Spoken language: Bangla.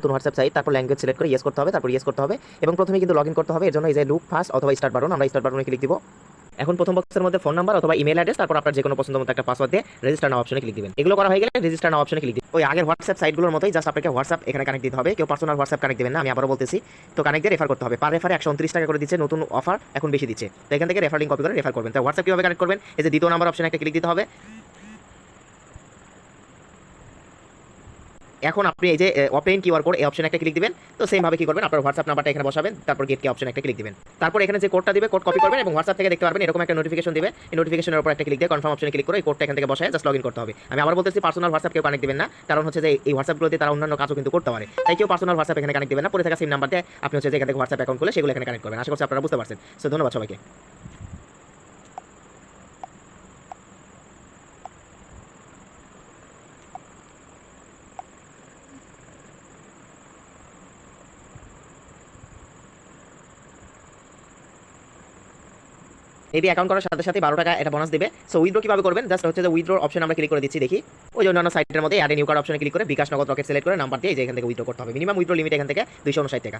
নতুন হোয়াটসঅ্যাপ সাইট, তারপর ল্যাঙ্গুয়েজ সিলেক্ট করে ইয়েস করতে হবে, তারপর ইয়েস করতে হবে এবং প্রথমে কিন্তু লগইন করতে হবে। এর জন্য এই যে লুপ ফার্স্ট অথবা স্টার্ট বাটন, আমরা স্টার্ট বাটনে ক্লিক দিব। এখন প্রথম বক্সের মধ্যে ফোন নাম্বার অথবা ইমেল অ্যাড্রেস, তারপর আপনার যে কোনো পছন্দ মতো একটা পাসওয়ার্ড দিয়ে রেজিস্টার নাও অপশনে ক্লিক দিবেন। এগুলো করা হয়ে গেলে রেজিস্টার নাও অপশনে ক্লিক দিবেন। ওই আগের হোয়াটসঅ্যাপ সাইটগুলোর মতোই জাস্ট আপনাকে হোয়াটসঅ্যাপ এখানে কানেক্ট দিতে হবে। কেউ পার্সোনাল হোয়াটসঅ্যাপ কানেক্ট দিবেন না, আমি আবারও বলতেছি। তো কানেক্ট দিয়ে রেফার করতে হবে। পার রেফারে 129 টাকা করে দিচ্ছে, নতুন অফার এখন বেশি দিচ্ছে। তো এখান থেকে রেফার লিঙ্ক কপি করে রেফার করবেন। তো হোয়াটসঅ্যাপ কিভাবে কানেক্ট করবেন, এই যে দ্বিতীয় নাম্বার অপশনে একটা ক্লিক দিতে হবে। এখন আপনি এই যে ওপেন কিউআর কোড এই অপশনে একটা ক্লিক দিবেন। তো সেম ভাবে কি করবেন, আপনার হোয়াটসঅ্যাপ নাম্বারটা এখানে বসাবেন, তারপর গেট কি অপশনে একটা ক্লিক দিবেন। তারপর এখানে যে কোডটা দিবে কোড কপি করবেন এবং হোয়াটসঅ্যাপ থেকে দেখতে পারবেন এরকম একটা নোটিফিকেশন দিবে। এই নোটিফিকেশনের উপর একটা ক্লিক দিয়ে কনফার্ম অপশনে ক্লিক করে এই কোডটা এখান থেকে বসায় জাস্ট লগইন করতে হবে। আমি আবার বলতেছি পার্সোনাল হোয়াটসঅ্যাপ কেউ কানেক্ট দিবেন না, কারণ হচ্ছে যে এই হোয়াটসঅ্যাপগুলোতে তারা অন্যান্য কাজও কিন্তু করতে পারে। তাই কেউ পার্সোনাল হোয়াটসঅ্যাপ এখানে কানেক্ট দিবেন না, পরে থাকা সিম নাম্বার দিয়ে আপনি হচ্ছে যে এখান থেকে হোয়াটসঅ্যাপ অ্যাকাউন্ট খুলে সেগুলো এখানে কানেক্ট করবেন। আশা করছি আপনারা বুঝতে পারছেন। সো ধন্যবাদ সবাইকে। মেবি অ্যাকাউন্ট করার সাথে সাথে 12 টাকা এটা বোনাস দিবে। সো উইথড্র কিভাবে করবেন, জাস্ট হচ্ছে যে উইথড্র অপশন আমরা ক্লিক করে দিচ্ছি। দেখি ওই যে অন্যান্য সাইটের মধ্যে অ্যাড এ নিউ কার্ড অপশনে ক্লিক করে বিকাশ নগদ রকেট সিলেক্ট করে নাম্বার দিয়ে যে এখান থেকে উইথড্র করতে হবে। মিনিমাম উইথড্র লিমিট এখান থেকে 259 টাকা।